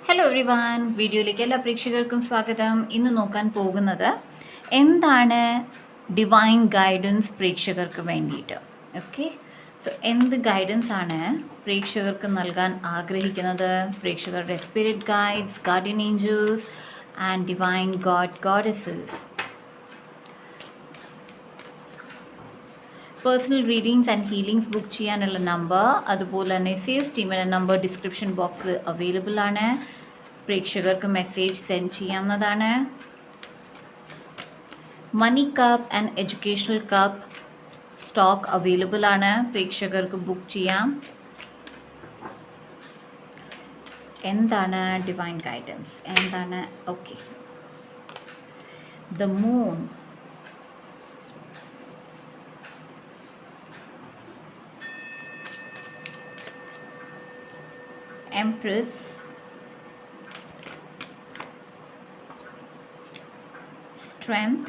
Hello every one, വീഡിയോയിലേക്ക് എല്ലാ പ്രേക്ഷകർക്കും സ്വാഗതം. ഇന്ന് നോക്കാൻ പോകുന്നത് എന്താണ് ഡിവൈൻ ഗൈഡൻസ് പ്രേക്ഷകർക്ക് വേണ്ടിയിട്ട്. ഓക്കെ, സോ എന്ത് ഗൈഡൻസ് ആണ് പ്രേക്ഷകർക്ക് നൽകാൻ ആഗ്രഹിക്കുന്നത്? പ്രേക്ഷകരുടെ spirit guides, guardian angels and divine goddesses. Personal readings and healings book ചെയ്യാനുള്ള നമ്പർ, അതുപോലെ തന്നെ സെയിൽസ് ടീമിൻ്റെ നമ്പർ ഡിസ്ക്രിപ്ഷൻ ബോക്സിൽ അവൈലബിൾ ആണ്. പ്രേക്ഷകർക്ക് മെസ്സേജ് സെൻഡ് ചെയ്യാവുന്നതാണ്. Money cup and educational cup stock available ആണ്, പ്രേക്ഷകർക്ക് ബുക്ക് ചെയ്യാം. എന്താണ് ഡിവൈൻ ഗൈഡൻസ്? എന്താണ്? Okay, the moon, Empress, Strength,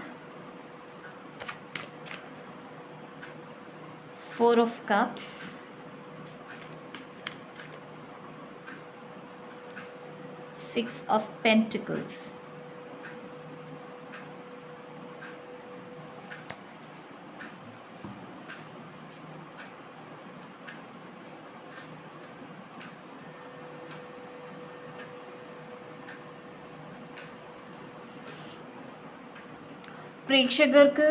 Four of Cups, Six of Pentacles. പ്രേക്ഷകർക്ക്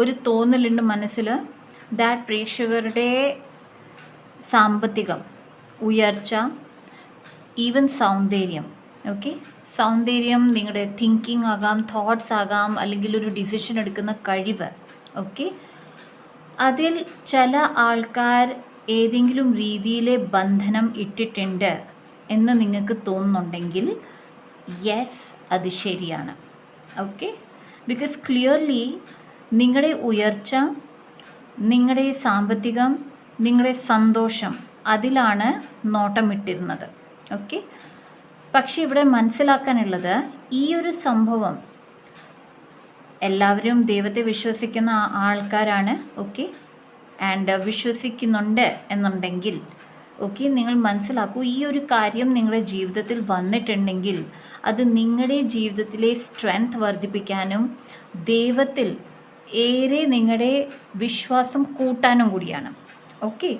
ഒരു തോന്നലുണ്ട് മനസ്സിൽ, ദാറ്റ് പ്രേക്ഷകരുടെ സാമ്പത്തികം ഉയർച്ച, ഈവൻ സൗന്ദര്യം, ഓക്കെ, സൗന്ദര്യം നിങ്ങളുടെ തിങ്കിങ് ആകാം, തോട്ട്സ് ആകാം, അല്ലെങ്കിൽ ഒരു ഡിസിഷൻ എടുക്കുന്ന കഴിവ്, ഓക്കെ, അതിൽ ചില ആൾക്കാർ ഏതെങ്കിലും രീതിയിലെ ബന്ധനം ഇട്ടിട്ടുണ്ട് എന്ന് നിങ്ങൾക്ക് തോന്നുന്നുണ്ടെങ്കിൽ യെസ്, അത് ശരിയാണ്. ഓക്കെ, ബിക്കോസ് ക്ലിയർലി നിങ്ങളുടെ ഉയർച്ച, നിങ്ങളുടെ സാമ്പത്തികം, നിങ്ങളുടെ സന്തോഷം അതിലാണ് നോട്ടമിട്ടിരുന്നത്. ഓക്കെ, പക്ഷേ ഇവിടെ മനസ്സിലാക്കാനുള്ളത് ഈ ഒരു സംഭവം എല്ലാവരും ദൈവത്തെ വിശ്വസിക്കുന്ന ആൾക്കാരാണ്. ഓക്കെ, ആൻഡ് വിശ്വസിക്കുന്നുണ്ട് എന്നുണ്ടെങ്കിൽ ഓക്കെ, നിങ്ങൾ മനസ്സിലാക്കൂ, ഈ ഒരു കാര്യം നിങ്ങളുടെ ജീവിതത്തിൽ വന്നിട്ടുണ്ടെങ്കിൽ അത് നിങ്ങളുടെ ജീവിതത്തിലെ സ്ട്രെങ്ത് വർദ്ധിപ്പിക്കാനും ദൈവത്തിൽ ഏറെ നിങ്ങളുടെ വിശ്വാസം കൂട്ടാനും കൂടിയാണ്. ഓക്കെ,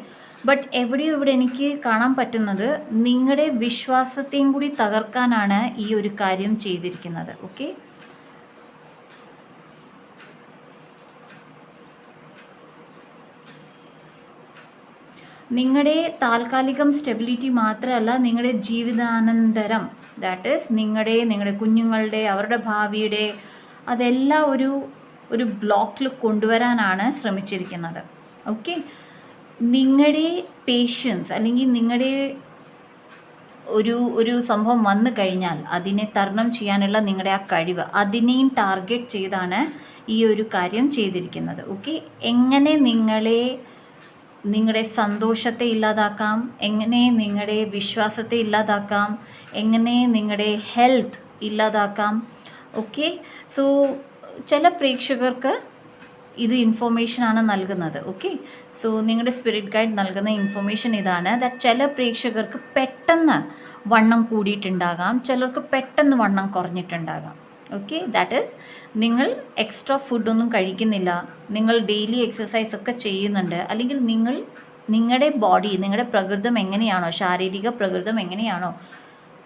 ബട്ട് എവിടെയോ ഇവിടെ എനിക്ക് കാണാൻ പറ്റുന്നത് നിങ്ങളുടെ വിശ്വാസത്തെയും കൂടി തകർക്കാനാണ് ഈ ഒരു കാര്യം ചെയ്തിരിക്കുന്നത്. ഓക്കെ, നിങ്ങളുടെ താൽക്കാലികം സ്റ്റെബിലിറ്റി മാത്രമല്ല, നിങ്ങളുടെ ജീവിതാനന്തരം, ദാറ്റ് ഈസ് നിങ്ങളുടെ കുഞ്ഞുങ്ങളുടെ, അവരുടെ ഭാവിയുടെ, അതെല്ലാം ഒരു ബ്ലോക്കിൽ കൊണ്ടുവരാനാണ് ശ്രമിച്ചിരിക്കുന്നത്. ഓക്കെ, നിങ്ങളുടെ പേഷ്യൻസ് അല്ലെങ്കിൽ നിങ്ങളുടെ ഒരു സംഭവം വന്നു കഴിഞ്ഞാൽ അതിനെ തരണം ചെയ്യാനുള്ള നിങ്ങളുടെ ആ കഴിവ്, അതിനെയും ടാർഗറ്റ് ചെയ്താണ് ഈ ഒരു കാര്യം ചെയ്തിരിക്കുന്നത്. ഓക്കെ, എങ്ങനെ നിങ്ങളുടെ സന്തോഷത്തെ ഇല്ലാതാക്കാം, എങ്ങനെ നിങ്ങളുടെ വിശ്വാസത്തെ ഇല്ലാതാക്കാം, എങ്ങനെ നിങ്ങളുടെ ഹെൽത്ത് ഇല്ലാതാക്കാം. ഓക്കെ, സോ ചില പ്രേക്ഷകർക്ക് ഇത് ഇൻഫോർമേഷനാണ് നൽകുന്നത്. ഓക്കെ, സോ നിങ്ങളുടെ സ്പിരിറ്റ് ഗൈഡ് നൽകുന്ന ഇൻഫോർമേഷൻ ഇതാണ്, ദാറ്റ് ചില പ്രേക്ഷകർക്ക് പെട്ടെന്ന് വണ്ണം കൂടിയിട്ടുണ്ടാകാം, ചിലർക്ക് പെട്ടെന്ന് വണ്ണം കുറഞ്ഞിട്ടുണ്ടാകാം. ഓക്കെ, ദാറ്റ് ഈസ് നിങ്ങൾ എക്സ്ട്രാ ഫുഡൊന്നും കഴിക്കുന്നില്ല, നിങ്ങൾ ഡെയിലി എക്സസൈസ് ഒക്കെ ചെയ്യുന്നുണ്ട്, അല്ലെങ്കിൽ നിങ്ങളുടെ ബോഡി, നിങ്ങളുടെ പ്രകൃതം എങ്ങനെയാണോ, ശാരീരിക പ്രകൃതം എങ്ങനെയാണോ,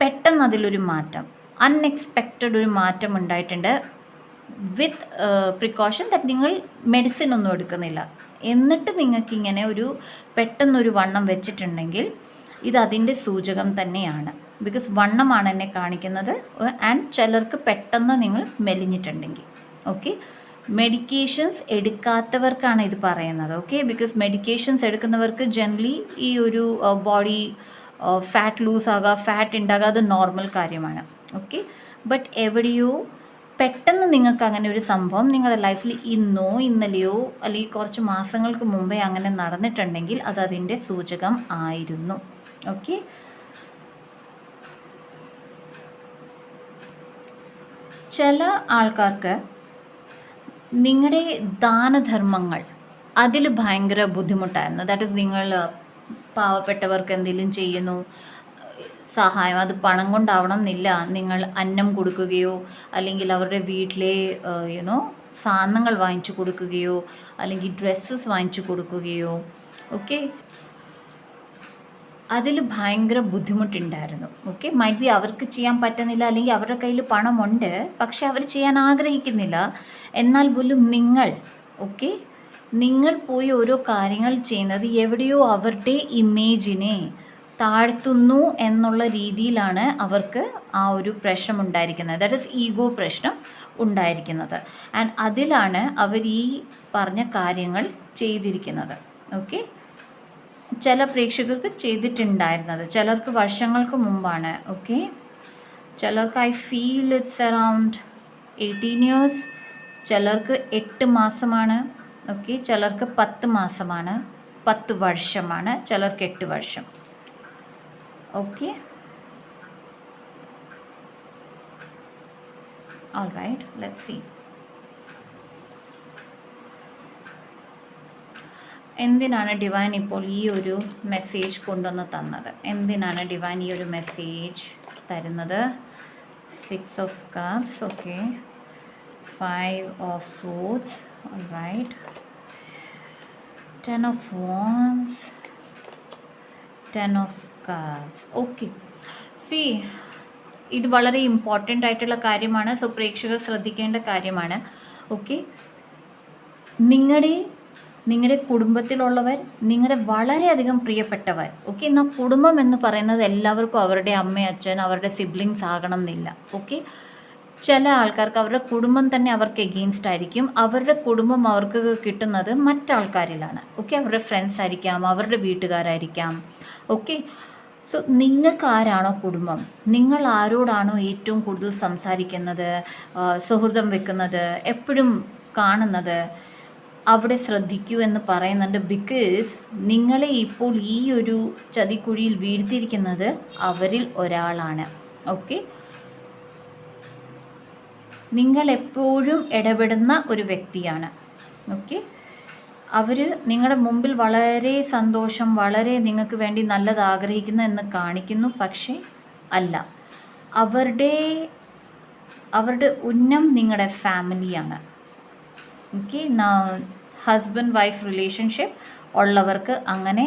പെട്ടെന്ന് അതിലൊരു മാറ്റം, അൺഎക്സ്പെക്റ്റഡ് ഒരു മാറ്റം ഉണ്ടായിട്ടുണ്ട്. വിത്ത് പ്രിക്കോഷൻ ദാറ്റ് നിങ്ങൾ മെഡിസിൻ ഒന്നും എടുക്കുന്നില്ല, എന്നിട്ട് നിങ്ങൾക്കിങ്ങനെ പെട്ടെന്നൊരു വണ്ണം വെച്ചിട്ടുണ്ടെങ്കിൽ ഇത് അതിൻ്റെ സൂചകം തന്നെയാണ്. ബിക്കോസ് വണ്ണമാണ് എന്നെ കാണിക്കുന്നത്, ആൻഡ് ചിലർക്ക് പെട്ടെന്ന് നിങ്ങൾ മെലിഞ്ഞിട്ടുണ്ടെങ്കിൽ. ഓക്കെ, മെഡിക്കേഷൻസ് എടുക്കാത്തവർക്കാണ് ഇത് പറയുന്നത്. ഓക്കെ, ബിക്കോസ് മെഡിക്കേഷൻസ് എടുക്കുന്നവർക്ക് ജനറലി ഈ ഒരു ബോഡി ഫാറ്റ് ലൂസ് ആകുക, ഫാറ്റ് ഉണ്ടാകുക, അത് നോർമൽ കാര്യമാണ്. ഓക്കെ, ബട്ട് എവിടെയോ പെട്ടെന്ന് നിങ്ങൾക്ക് അങ്ങനെ ഒരു സംഭവം നിങ്ങളുടെ ലൈഫിൽ ഇന്നോ ഇന്നലെയോ അല്ലെങ്കിൽ കുറച്ച് മാസങ്ങൾക്ക് മുമ്പേ അങ്ങനെ നടന്നിട്ടുണ്ടെങ്കിൽ അത് അതിൻ്റെ സൂചകം ആയിരുന്നു. ഓക്കെ, ചില ആൾക്കാർക്ക് നിങ്ങളുടെ ദാനധർമ്മങ്ങൾ അതിൽ ഭയങ്കര ബുദ്ധിമുട്ടായിരുന്നു. ദാറ്റ് ഈസ് നിങ്ങൾ പാവപ്പെട്ടവർക്ക് എന്തെങ്കിലും ചെയ്യുന്നു, സഹായം, അത് പണം കൊണ്ടാവണം എന്നില്ല. നിങ്ങൾ അന്നം കൊടുക്കുകയോ അല്ലെങ്കിൽ അവരുടെ വീട്ടിലെ യുനോ സാധനങ്ങൾ വാങ്ങിച്ചു കൊടുക്കുകയോ അല്ലെങ്കിൽ ഡ്രസ്സസ് വാങ്ങിച്ചു കൊടുക്കുകയോ, ഓക്കെ, അതിൽ ഭയങ്കര ബുദ്ധിമുട്ടുണ്ടായിരുന്നു. ഓക്കെ, മൈറ്റ് ബി അവർക്ക് ചെയ്യാൻ പറ്റുന്നില്ല അല്ലെങ്കിൽ അവരുടെ കയ്യിൽ പണമുണ്ട്, പക്ഷെ അവർ ചെയ്യാൻ ആഗ്രഹിക്കുന്നില്ല. എന്നാൽ പോലും ഓക്കെ, നിങ്ങൾ പോയി ഓരോ കാര്യങ്ങൾ ചെയ്യുന്നത് എവിടെയോ അവരുടെ ഇമേജിനെ താഴ്ത്തുന്നു എന്നുള്ള രീതിയിലാണ് അവർക്ക് ആ ഒരു പ്രശ്നം ഉണ്ടായിരിക്കുന്നത്. ദാറ്റ് ഈസ് ഈഗോ പ്രശ്നം ഉണ്ടായിരിക്കുന്നത്. ആൻഡ് അതിലാണ് അവർ ഈ പറഞ്ഞ കാര്യങ്ങൾ ചെയ്തിരിക്കുന്നത്. ഓക്കെ, ചില പ്രേക്ഷകർക്ക് ചെയ്തിട്ടുണ്ടായിരുന്നത്, ചിലർക്ക് വർഷങ്ങൾക്ക് മുമ്പാണ്. ഓക്കെ, ചിലർക്ക് I feel it's around 18 years, ചിലർക്ക് 8 മാസമാണ്. ഓക്കെ, ചിലർക്ക് 10 മാസമാണ്, 10 വർഷമാണ്, ചിലർക്ക് 8 വർഷം. Okay, all right, let's see. എന്തിനാണ് ഡിവൈൻ ഇപ്പോൾ ഈ ഒരു മെസ്സേജ് കൊണ്ടുവന്ന് തന്നത്? എന്തിനാണ് ഡിവൈൻ ഈ ഒരു മെസ്സേജ് തരുന്നത്? 6 of Cups, okay, 5 of Swords, all right, 10 of Wands, 10 of Cups. Okay, C, ഇത് വളരെ ഇമ്പോർട്ടൻ്റ് ആയിട്ടുള്ള കാര്യമാണ്. സോ പ്രേക്ഷകർ ശ്രദ്ധിക്കേണ്ട കാര്യമാണ്. ഓക്കെ, നിങ്ങളുടെ കുടുംബത്തിലുള്ളവർ, നിങ്ങളുടെ വളരെയധികം പ്രിയപ്പെട്ടവർ. ഓക്കെ, എന്നാൽ കുടുംബം എന്ന് പറയുന്നത് എല്ലാവർക്കും അവരുടെ അമ്മ, അച്ഛൻ, അവരുടെ സിബ്ലിങ്സ് ആകണം എന്നില്ല. ഓക്കെ, ചില ആൾക്കാർക്ക് അവരുടെ കുടുംബം തന്നെ അവർക്ക് എഗെയിൻസ്റ്റ് ആയിരിക്കും. അവരുടെ കുടുംബം അവർക്ക് കിട്ടുന്നത് മറ്റാൾക്കാരിലാണ്. ഓക്കെ, അവരുടെ ഫ്രണ്ട്സ് ആയിരിക്കാം, അവരുടെ വീട്ടുകാരായിരിക്കാം. ഓക്കെ, സോ നിങ്ങൾക്ക് ആരാണോ കുടുംബം, നിങ്ങൾ ആരോടാണോ ഏറ്റവും കൂടുതൽ സംസാരിക്കുന്നത്, സൗഹൃദം വെക്കുന്നത്, എപ്പോഴും കാണുന്നത്, അവിടെ ശ്രദ്ധിക്കൂ എന്ന് പറയുന്നുണ്ട്. ബിക്കോസ് നിങ്ങളെ ഇപ്പോൾ ഈ ഒരു ചതിക്കുഴിയിൽ വീഴ്ത്തിയിരിക്കുന്നത് അവരിൽ ഒരാളാണ്. ഓക്കെ, നിങ്ങൾ എപ്പോഴും ഇടപെടുന്ന ഒരു വ്യക്തിയാണ്. ഓക്കെ, അവർ നിങ്ങളുടെ മുമ്പിൽ വളരെ സന്തോഷം, വളരെ നിങ്ങൾക്ക് വേണ്ടി നല്ലത് ആഗ്രഹിക്കുന്നു എന്ന് കാണിക്കുന്നു, പക്ഷേ അല്ല. അവരുടെ ഉന്നം നിങ്ങളുടെ ഫാമിലിയാണ്. ഓക്കെ, ഹസ്ബൻഡ് വൈഫ് റിലേഷൻഷിപ്പ് ഉള്ളവർക്ക് അങ്ങനെ.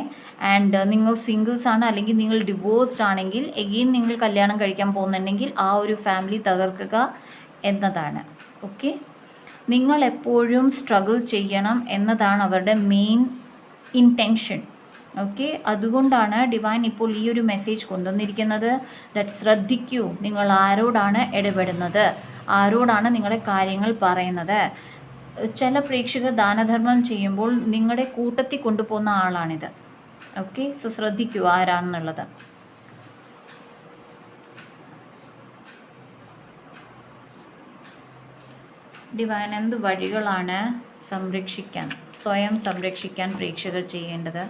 ആൻഡ് നിങ്ങൾ സിംഗിൾസ് ആണ് അല്ലെങ്കിൽ നിങ്ങൾ ഡിവോഴ്സ്ഡ് ആണെങ്കിൽ, എഗെയിൻ നിങ്ങൾ കല്യാണം കഴിക്കാൻ പോകുന്നുണ്ടെങ്കിൽ ആ ഒരു ഫാമിലി തകർക്കുക എന്നതാണ്. ഓക്കെ, നിങ്ങൾ എപ്പോഴും സ്ട്രഗിൾ ചെയ്യണം എന്നതാണ് അവരുടെ മെയിൻ ഇൻറ്റൻഷൻ. ഓക്കെ, അതുകൊണ്ടാണ് ഡിവൈൻ ഇപ്പോൾ ഈ ഒരു മെസ്സേജ് കൊണ്ടുവന്നിരിക്കുന്നത്. ദാറ്റ് ശ്രദ്ധിക്കൂ, നിങ്ങൾ ആരോടാണ് ഇടപെടുന്നത്, ആരോടാണ് നിങ്ങളുടെ കാര്യങ്ങൾ പറയുന്നത്. ചില പ്രേക്ഷകർ ദാനധർമ്മം ചെയ്യുമ്പോൾ നിങ്ങളുടെ കൂട്ടത്തിൽ കൊണ്ടുപോകുന്ന ആളാണിത്. ഓക്കെ, സോ ശ്രദ്ധിക്കൂ ആരാണെന്നുള്ളത്. ഡിവൈൻ എന്ത് വഴികളാണ് സ്വയം സംരക്ഷിക്കാൻ പ്രേക്ഷകർ ചെയ്യേണ്ടത്?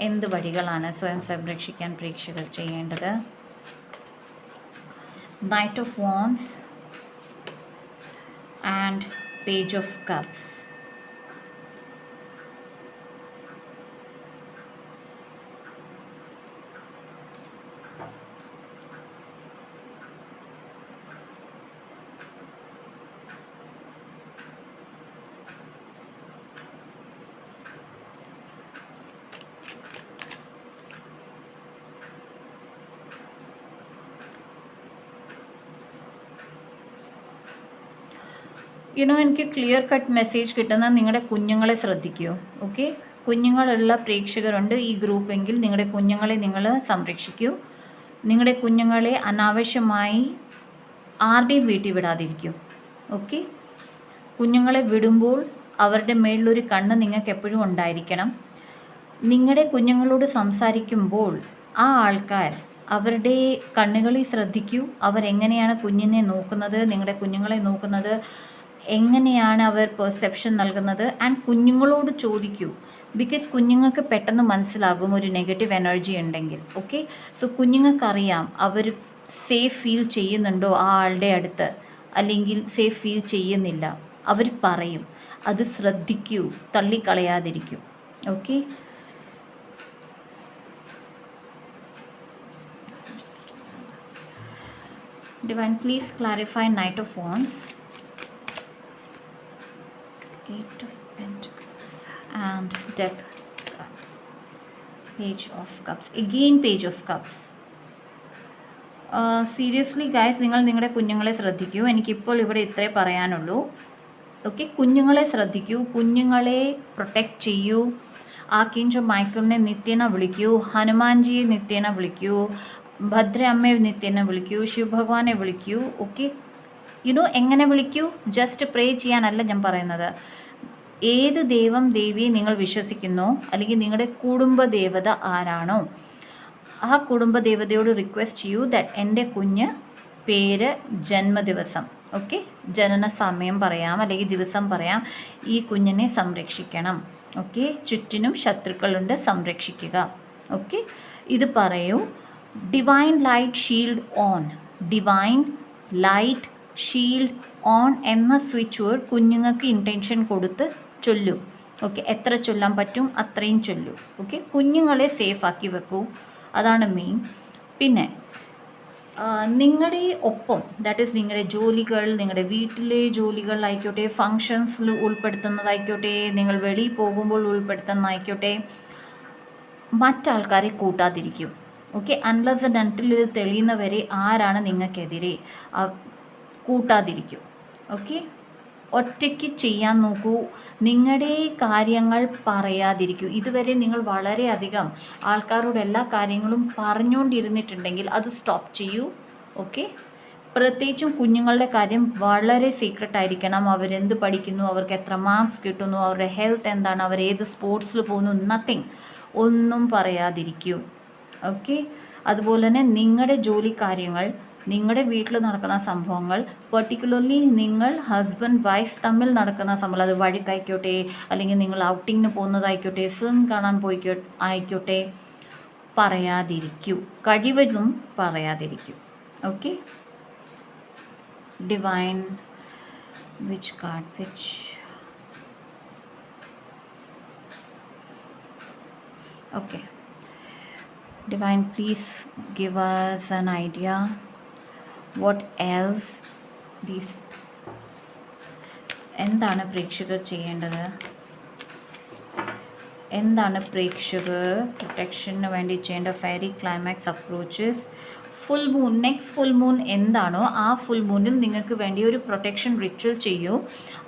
എന്ത് വഴികളാണ് സ്വയം സംരക്ഷിക്കാൻ പ്രേക്ഷകർ ചെയ്യേണ്ടത്? Knight of Wands and Page of Cups. എനിക്ക് ക്ലിയർ കട്ട് മെസ്സേജ് കിട്ടുന്ന നിങ്ങളുടെ കുഞ്ഞുങ്ങളെ ശ്രദ്ധിക്കൂ. ഓക്കെ, കുഞ്ഞുങ്ങളുള്ള പ്രേക്ഷകരുണ്ട് ഈ ഗ്രൂപ്പെങ്കിൽ നിങ്ങളുടെ കുഞ്ഞുങ്ങളെ നിങ്ങൾ സംരക്ഷിക്കൂ. നിങ്ങളുടെ കുഞ്ഞുങ്ങളെ അനാവശ്യമായി ആരുടെയും വീട്ടിൽ വിടാതിരിക്കൂ. ഓക്കെ, കുഞ്ഞുങ്ങളെ വിടുമ്പോൾ അവരുടെ മേളിലൊരു കണ്ണ് നിങ്ങൾക്ക് എപ്പോഴും ഉണ്ടായിരിക്കണം. നിങ്ങളുടെ കുഞ്ഞുങ്ങളോട് സംസാരിക്കുമ്പോൾ ആ ആൾക്കാർ അവരുടെ കണ്ണുകളിൽ ശ്രദ്ധിക്കൂ. അവരെങ്ങനെയാണ് കുഞ്ഞിനെ നോക്കുന്നത്, നിങ്ങളുടെ കുഞ്ഞുങ്ങളെ നോക്കുന്നത്, എങ്ങനെയാണ് അവർ പെർസെപ്ഷൻ നൽകുന്നത്. ആൻഡ് കുഞ്ഞുങ്ങളോട് ചോദിക്കൂ. ബിക്കോസ് കുഞ്ഞുങ്ങൾക്ക് പെട്ടെന്ന് മനസ്സിലാകും ഒരു നെഗറ്റീവ് എനർജി ഉണ്ടെങ്കിൽ. ഓക്കെ, സോ കുഞ്ഞുങ്ങൾക്കറിയാം അവർ സേഫ് ഫീൽ ചെയ്യുന്നുണ്ടോ ആ ആളുടെ അടുത്ത്, അല്ലെങ്കിൽ സേഫ് ഫീൽ ചെയ്യുന്നില്ല. അവർ പറയും. അത് ശ്രദ്ധിക്കൂ, തള്ളിക്കളയാതിരിക്കൂ. Okay, Divine, please clarify Knight of Wands, Eight of Pentacles, and Death card. Page of Cups. Again Page of Cups. Seriously guys, നിങ്ങൾ നിങ്ങളുടെ കുഞ്ഞുങ്ങളെ ശ്രദ്ധിക്കൂ. എനിക്കിപ്പോൾ ഇവിടെ ഇത്രേ പറയാനുള്ളൂ. ഓക്കെ, കുഞ്ഞുങ്ങളെ ശ്രദ്ധിക്കൂ, കുഞ്ഞുങ്ങളെ പ്രൊട്ടക്റ്റ് ചെയ്യൂ. ആർക്കേഞ്ചൽ മൈക്കിളിനെ നിത്യേന വിളിക്കൂ, ഹനുമാൻജിയെ നിത്യേന വിളിക്കൂ, ഭദ്ര അമ്മയെ നിത്യേന വിളിക്കൂ, ശിവഭഗവാനെ വിളിക്കൂ. ഓക്കെ, എങ്ങനെ വിളിക്കൂ? ജസ്റ്റ് പ്രേ ചെയ്യാനല്ല ഞാൻ പറയുന്നത്. ഏത് ദൈവം ദേവിയെ നിങ്ങൾ വിശ്വസിക്കുന്നോ, അല്ലെങ്കിൽ നിങ്ങളുടെ കുടുംബ ദേവത ആരാണോ, ആ കുടുംബ ദേവതയോട് റിക്വസ്റ്റ് ചെയ്യൂ ദാറ്റ് എൻ്റെ കുഞ്ഞ് പേര്, ജന്മദിവസം, ഓക്കെ, ജനന സമയം പറയാം അല്ലെങ്കിൽ ദിവസം പറയാം, ഈ കുഞ്ഞിനെ സംരക്ഷിക്കണം. ഓക്കെ, ചുറ്റിനും ശത്രുക്കളുണ്ട്, സംരക്ഷിക്കുക. ഓക്കെ, ഇത് പറയൂ. Divine light shield on, divine light shield on എന്ന സ്വിച്ച് വേർഡ് കുഞ്ഞുങ്ങൾക്ക് ഇൻറ്റൻഷൻ കൊടുത്ത് ചൊല്ലൂ. ഓക്കെ, എത്ര ചൊല്ലാൻ പറ്റും അത്രയും ചൊല്ലൂ. ഓക്കെ, കുഞ്ഞുങ്ങളെ സേഫാക്കി വെക്കൂ, അതാണ് മെയിൻ. പിന്നെ നിങ്ങളുടെ ഒപ്പം, ദാറ്റ് ഈസ് നിങ്ങളുടെ ജോലികൾ, നിങ്ങളുടെ വീട്ടിലെ ജോലികളായിക്കോട്ടെ, ഫങ്ഷൻസിൽ ഉൾപ്പെടുത്തുന്നതായിക്കോട്ടെ, നിങ്ങൾ വെളിയിൽ പോകുമ്പോൾ ഉൾപ്പെടുത്തുന്നതായിക്കോട്ടെ, മറ്റാൾക്കാരെ കൂട്ടാതിരിക്കും. ഓക്കെ, അൺലെസ് ആൻഡ് അൺടിൽ ഇത് തെളിയുന്നവരെ ആരാണ് നിങ്ങൾക്കെതിരെ, കൂട്ടാതിരിക്കും. ഓക്കെ, ഒറ്റയ്ക്ക് ചെയ്യാൻ നോക്കൂ, നിങ്ങളുടെ കാര്യങ്ങൾ പറയാതിരിക്കൂ. ഇതുവരെ നിങ്ങൾ വളരെയധികം ആൾക്കാരോട് എല്ലാ കാര്യങ്ങളും പറഞ്ഞുകൊണ്ടിരുന്നിട്ടുണ്ടെങ്കിൽ അത് സ്റ്റോപ്പ് ചെയ്യൂ. ഓക്കെ, പ്രത്യേകിച്ചും കുഞ്ഞുങ്ങളുടെ കാര്യം വളരെ സീക്രട്ട് ആയിരിക്കണം. അവരെന്ത് പഠിക്കുന്നു, അവർക്ക് എത്ര മാർക്സ് കിട്ടുന്നു, അവരുടെ ഹെൽത്ത് എന്താണ്, അവർ ഏത് സ്പോർട്സിൽ പോകുന്നു, നത്തിങ്, ഒന്നും പറയാതിരിക്കൂ. ഓക്കെ, അതുപോലെ തന്നെ നിങ്ങളുടെ ജോലി കാര്യങ്ങൾ, നിങ്ങളുടെ വീട്ടിൽ നടക്കുന്ന സംഭവങ്ങൾ, പെർട്ടിക്കുലർലി നിങ്ങൾ ഹസ്ബൻഡ് വൈഫ് തമ്മിൽ നടക്കുന്ന സംഭവം, അത് വഴിക്കായിക്കോട്ടെ, അല്ലെങ്കിൽ നിങ്ങൾ ഔട്ടിങ്ങിന് പോകുന്നതായിക്കോട്ടെ, ഫിലിം കാണാൻ ആയിക്കോട്ടെ, പറയാതിരിക്കൂ, കഴിവതും പറയാതിരിക്കൂ. Okay, divine, which card, which, okay, Divine, please give us an idea what else these, എന്താണ് പ്രേക്ഷകർ ചെയ്യേണ്ടത്, എന്താണ് പ്രേക്ഷകർ പ്രൊട്ടക്ഷന് വേണ്ടി ചെയ്യേണ്ട fairy climax approaches. Full moon, next full moon എന്താണോ ആ ഫുൾ മൂണിൽ നിങ്ങൾക്ക് വേണ്ടി ഒരു പ്രൊട്ടക്ഷൻ റിച്വൽ ചെയ്യൂ.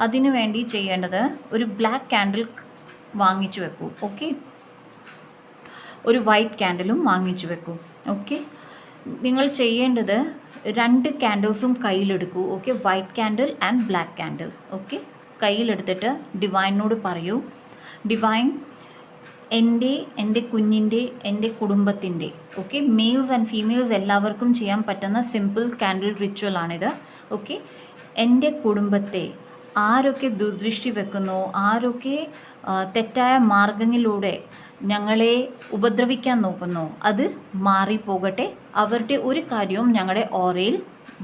അതിനു വേണ്ടി ചെയ്യേണ്ടത് ഒരു ബ്ലാക്ക് കാൻഡിൽ വാങ്ങിച്ചു വെക്കൂ. ഓക്കെ, ഒരു വൈറ്റ് കാൻഡിലും വാങ്ങിച്ചു വെക്കൂ. ഓക്കെ, നിങ്ങൾ ചെയ്യേണ്ടത് 2 കാൻഡിൽസും കയ്യിലെടുക്കൂ. Okay, white candle and black candle. Okay, കയ്യിലെടുത്തിട്ട് ഡിവൈനോട് പറയൂ, ഡിവൈൻ, എൻ്റെ കുഞ്ഞിൻ്റെ, എൻ്റെ കുടുംബത്തിൻ്റെ, ഓക്കെ, മെയിൽസ് ആൻഡ് ഫീമെയിൽസ് എല്ലാവർക്കും ചെയ്യാൻ പറ്റുന്ന സിമ്പിൾ കാൻഡിൽ റിച്വലാണിത്. ഓക്കെ, എൻ്റെ കുടുംബത്തെ ആരൊക്കെ ദുർദൃഷ്ടി വെക്കുന്നോ, ആരൊക്കെ തെറ്റായ മാർഗങ്ങളിലൂടെ ഞങ്ങളെ ഉപദ്രവിക്കാൻ നോക്കുന്നു, അത് മാറിപ്പോകട്ടെ, അവരുടെ ഒരു കാര്യവും ഞങ്ങളുടെ ഓറയിൽ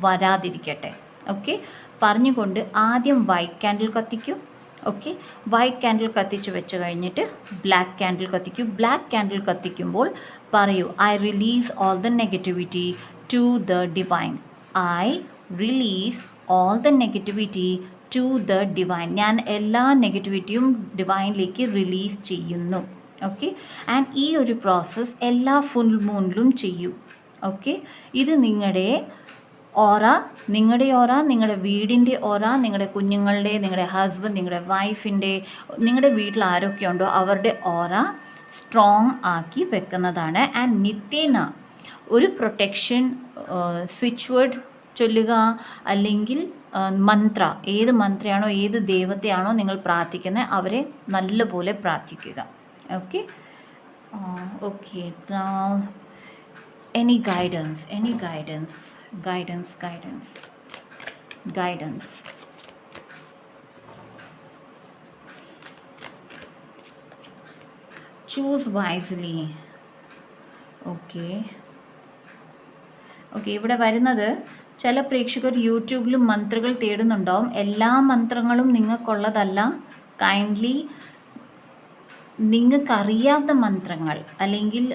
വരാതിരിക്കട്ടെ. ഓക്കെ, പറഞ്ഞുകൊണ്ട് ആദ്യം വൈറ്റ് കാൻഡിൽ കത്തിക്കും. ഓക്കെ, വൈറ്റ് കാൻഡിൽ കത്തിച്ച് വെച്ച് കഴിഞ്ഞിട്ട് ബ്ലാക്ക് കാൻഡിൽ കത്തിക്കും. ബ്ലാക്ക് കാൻഡിൽ കത്തിക്കുമ്പോൾ പറയൂ, I release all the negativity to the divine, I release all the negativity to the divine, ഞാൻ എല്ലാ നെഗറ്റിവിറ്റിയും ഡിവൈനിലേക്ക് റിലീസ് ചെയ്യുന്നു. ഓക്കെ, ആൻഡ് ഈ ഒരു പ്രോസസ്സ് എല്ലാ ഫുൾ മൂണിലും ചെയ്യൂ. ഓക്കെ, ഇത് നിങ്ങളുടെ ഓറ, നിങ്ങളുടെ വീടിൻ്റെ ഓറ, നിങ്ങളുടെ കുഞ്ഞുങ്ങളുടെ, നിങ്ങളുടെ ഹസ്ബൻഡ്, നിങ്ങളുടെ വൈഫിൻ്റെ, നിങ്ങളുടെ വീട്ടിൽ ആരൊക്കെയുണ്ടോ അവരുടെ ഓറ സ്ട്രോങ് ആക്കി വെക്കുന്നതാണ്. ആൻഡ് നിത്യേന ഒരു പ്രൊട്ടക്ഷൻ സ്വിച്ച് വേർഡ് ചൊല്ലുക, അല്ലെങ്കിൽ മന്ത്ര, ഏത് മന്ത്രയാണോ, ഏത് ദൈവത്തെയാണോ നിങ്ങൾ പ്രാർത്ഥിക്കുന്നത് അവരെ നല്ലപോലെ പ്രാർത്ഥിക്കുക. Okay, okay, now any guidance, choose wisely. Okay, ഇവിടെ വരുന്നത് ചില പ്രേക്ഷകർ യൂട്യൂബിൽ മന്ത്രങ്ങൾ തേടുന്നുണ്ടാവും. എല്ലാ മന്ത്രങ്ങളും നിങ്ങൾക്കുള്ളതല്ല. കൈൻഡ്ലി നിങ്ങൾക്കറിയാവുന്ന മന്ത്രങ്ങൾ, അല്ലെങ്കിൽ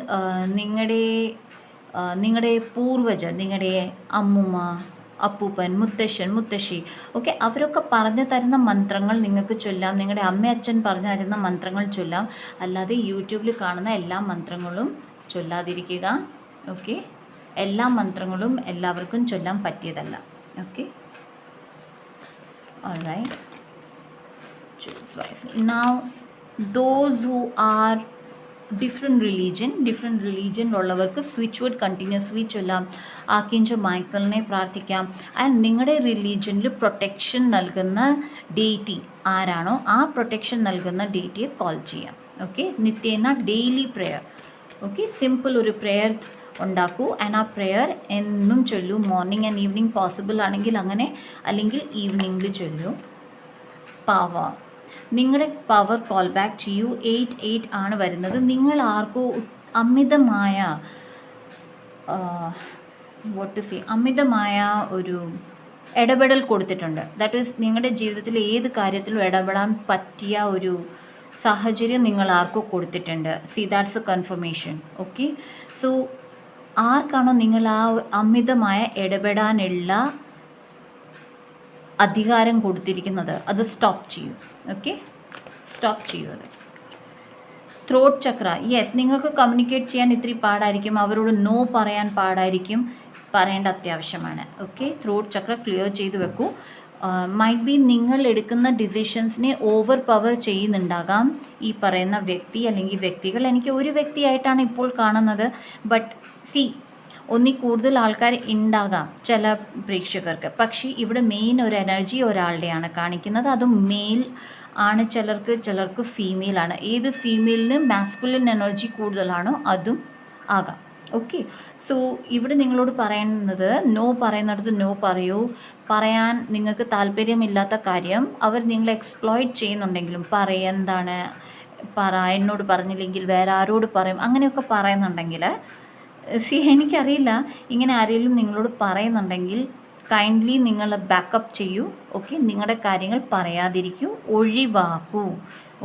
നിങ്ങളുടെ പൂർവജർ, നിങ്ങളുടെ അമ്മുമ്മ, അപ്പൂപ്പൻ, മുത്തശ്ശൻ, മുത്തശ്ശി, ഓക്കെ, അവരൊക്കെ പറഞ്ഞു തരുന്ന മന്ത്രങ്ങൾ നിങ്ങൾക്ക് ചൊല്ലാം. നിങ്ങളുടെ അമ്മ അച്ഛൻ പറഞ്ഞു തരുന്ന മന്ത്രങ്ങൾ ചൊല്ലാം. അല്ലാതെ യൂട്യൂബിൽ കാണുന്ന എല്ലാ മന്ത്രങ്ങളും ചൊല്ലാതിരിക്കുക. ഓക്കെ, എല്ലാ മന്ത്രങ്ങളും എല്ലാവർക്കും ചൊല്ലാൻ പറ്റിയതല്ല. Okay, alright, choose wisely. Now those who are different religion ഉള്ളവർക്ക് സ്വിച്ച് വേർഡ് കണ്ടിന്യൂസ്ലി ചൊല്ലാം. ആർക്കേഞ്ചൽ മൈക്കലിനെ പ്രാർത്ഥിക്കാം. ആൻഡ് നിങ്ങളുടെ റിലീജിയനിൽ പ്രൊട്ടക്ഷൻ നൽകുന്ന ഡേറ്റി ആരാണോ ആ പ്രൊട്ടക്ഷൻ നൽകുന്ന ഡേറ്റിയെ കോൾ ചെയ്യാം. ഓക്കെ, നിത്യേന ഡെയിലി പ്രെയർ. ഓക്കെ, സിമ്പിൾ ഒരു പ്രെയർ ഉണ്ടാക്കൂ. ആൻഡ് ആ പ്രെയർ എന്നും ചൊല്ലൂ. മോർണിംഗ് ആൻഡ് ഈവനിങ് പോസിബിൾ ആണെങ്കിൽ അങ്ങനെ, അല്ലെങ്കിൽ ഈവനിങ്ങിൽ ചൊല്ലൂ. പവർ, നിങ്ങളുടെ പവർ കോൾ ബാക്ക് ചെയ്യൂ. 8 ആണ് വരുന്നത്. നിങ്ങൾ ആർക്കോ അമിതമായ അമിതമായ ഒരു ഇടപെടൽ കൊടുത്തിട്ടുണ്ട്. ദാറ്റ് ഈസ് നിങ്ങളുടെ ജീവിതത്തിൽ ഏത് കാര്യത്തിലും ഇടപെടാൻ പറ്റിയ ഒരു സാഹചര്യം നിങ്ങൾ ആർക്കോ കൊടുത്തിട്ടുണ്ട്. C that's A confirmation. Okay, so ആർക്കാണോ നിങ്ങൾ ആ അമിതമായ ഇടപെടാനുള്ള അധികാരം കൊടുത്തിരിക്കുന്നത് അത് സ്റ്റോപ്പ് ചെയ്യൂ. ഓക്കെ, സ്റ്റോപ്പ് ചെയ്യൂ അത്. ത്രോട്ട് ചക്ര, യെസ്, നിങ്ങൾക്ക് കമ്മ്യൂണിക്കേറ്റ് ചെയ്യാൻ ഇത്തിരി പാടായിരിക്കും. അവരോട് നോ പറയാൻ പാടായിരിക്കും. പറയേണ്ട അത്യാവശ്യമാണ്. ഓക്കെ, ത്രോട്ട് ചക്ര ക്ലിയർ ചെയ്ത് വെക്കൂ. മൈറ്റ് ബി നിങ്ങൾ എടുക്കുന്ന ഡിസിഷൻസിനെ ഓവർ പവർ ചെയ്യുന്നുണ്ടാകാം ഈ പറയുന്ന വ്യക്തി അല്ലെങ്കിൽ വ്യക്തികൾ. എനിക്ക് ഒരു വ്യക്തിയായിട്ടാണ് ഇപ്പോൾ കാണുന്നത്. ബട്ട് സി, ഒന്നിൽ കൂടുതൽ ആൾക്കാർ ഉണ്ടാകാം ചില പ്രേക്ഷകർക്ക്. പക്ഷേ ഇവിടെ മെയിൻ ഒരു എനർജി ഒരാളുടെയാണ് കാണിക്കുന്നത്. അതും മെയിൽ ആണ്, ചിലർക്ക് ഫീമെയിൽ ആണ്. ഏത് ഫീമെയിലിന് മാസ്കുലിൻ എനർജി കൂടുതലാണോ അതും ആകാം. ഓക്കെ, സോ ഇവിടെ നിങ്ങളോട് പറയുന്നത് നോ പറയുന്നിടത്ത് നോ പറയൂ. പറയാൻ നിങ്ങൾക്ക് താല്പര്യമില്ലാത്ത കാര്യം അവർ നിങ്ങളെ എക്സ്പ്ലോയിറ്റ് ചെയ്യുന്നുണ്ടെങ്കിലും എന്താണ് എന്നോട് പറഞ്ഞില്ലെങ്കിൽ വേറെ ആരോട് പറയും അങ്ങനെയൊക്കെ പറയുന്നുണ്ടെങ്കിൽ, എനിക്കറിയില്ല, ഇങ്ങനെ ആരെങ്കിലും നിങ്ങളോട് പറയുന്നുണ്ടെങ്കിൽ കൈൻഡ്ലി നിങ്ങൾ ബാക്കപ്പ് ചെയ്യൂ. ഓക്കെ, നിങ്ങളുടെ കാര്യങ്ങൾ പറയാതിരിക്കൂ, ഒഴിവാക്കൂ.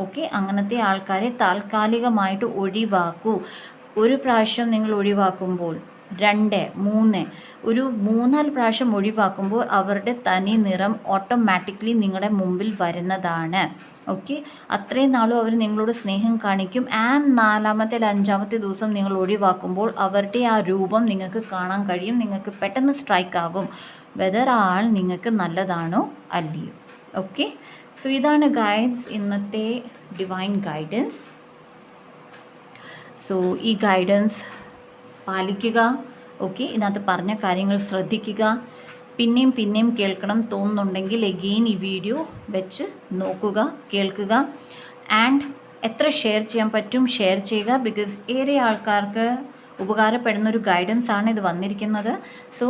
ഓക്കെ, അങ്ങനത്തെ ആൾക്കാരെ താൽക്കാലികമായിട്ട് ഒഴിവാക്കൂ. ഒരു പ്രാവശ്യം നിങ്ങൾ ഒഴിവാക്കുമ്പോൾ 2, 3, ഒരു 3-4 പ്രാവശ്യം ഒഴിവാക്കുമ്പോൾ അവരുടെ തനി നിറം ഓട്ടോമാറ്റിക്കലി നിങ്ങളുടെ മുമ്പിൽ വരുന്നതാണ്. ഓക്കെ, അത്രയും നാളും അവർ നിങ്ങളോട് സ്നേഹം കാണിക്കും. ആൻഡ് 4-ാമത്തെ 5-ാമത്തെ ദിവസം നിങ്ങൾ ഒഴിവാക്കുമ്പോൾ അവരുടെ ആ രൂപം നിങ്ങൾക്ക് കാണാൻ കഴിയും. നിങ്ങൾക്ക് പെട്ടെന്ന് സ്ട്രൈക്ക് ആകും വെദർ ആ ആൾ നിങ്ങൾക്ക് നല്ലതാണോ അല്ലയോ. ഓക്കെ, സോ ഇതാണ് ഗൈഡ്സ്, ഇന്നത്തെ ഡിവൈൻ ഗൈഡൻസ്. സോ ഈ ഗൈഡൻസ് പാലിക്കുക. ഓക്കെ, ഇതിനകത്ത് പറഞ്ഞ കാര്യങ്ങൾ ശ്രദ്ധിക്കുക. പിന്നെയും കേൾക്കണം തോന്നുന്നുണ്ടെങ്കിൽ എഗെയിൻ ഈ വീഡിയോ വെച്ച് നോക്കുക, കേൾക്കുക. ആൻഡ് എത്ര ഷെയർ ചെയ്യാൻ പറ്റും ഷെയർ ചെയ്യുക. ബിക്കോസ് ഏറെ ആൾക്കാർക്ക് ഉപകാരപ്പെടുന്ന ഒരു ഗൈഡൻസ് ആണ് ഇത് വന്നിരിക്കുന്നത്. സോ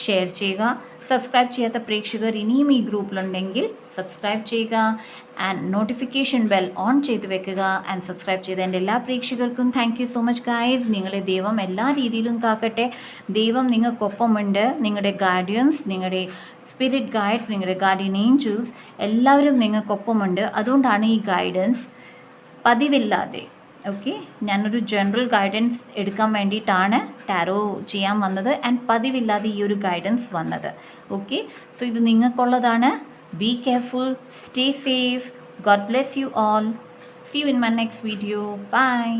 ഷെയർ ചെയ്യുക. സബ്സ്ക്രൈബ് ചെയ്യാത്ത പ്രേക്ഷകർ ഇനിയും ഈ ഗ്രൂപ്പിലുണ്ടെങ്കിൽ സബ്സ്ക്രൈബ് ചെയ്യുക. ആൻഡ് നോട്ടിഫിക്കേഷൻ ബെൽ ഓൺ ചെയ്ത് വെക്കുക. ആൻഡ് സബ്സ്ക്രൈബ് ചെയ്ത എൻ്റെ എല്ലാ പ്രേക്ഷകർക്കും thank you so much guys. നിങ്ങളെ ദൈവം എല്ലാ രീതിയിലും കാക്കട്ടെ. ദൈവം നിങ്ങൾക്കൊപ്പമുണ്ട്. നിങ്ങളുടെ ഗാർഡിയൻസ്, നിങ്ങളുടെ സ്പിരിറ്റ് ഗൈഡ്സ്, നിങ്ങളുടെ ഗാർഡിയൻ ഏഞ്ചൽസ് എല്ലാവരും നിങ്ങൾക്കൊപ്പമുണ്ട്. അതുകൊണ്ടാണ് ഈ ഗൈഡൻസ് പതിവില്ലാതെ, ഓക്കെ, ഞാനൊരു ജനറൽ ഗൈഡൻസ് എടുക്കാൻ വേണ്ടിയിട്ടാണ് ടാരോ ചെയ്യാൻ വന്നത്. ആൻഡ് പതിവില്ലാതെ ഈ ഒരു ഗൈഡൻസ് വന്നത്. ഓക്കെ, സോ ഇത് നിങ്ങൾക്കുള്ളതാണ്. Be careful, stay safe. God bless you all. See you in my next video. Bye.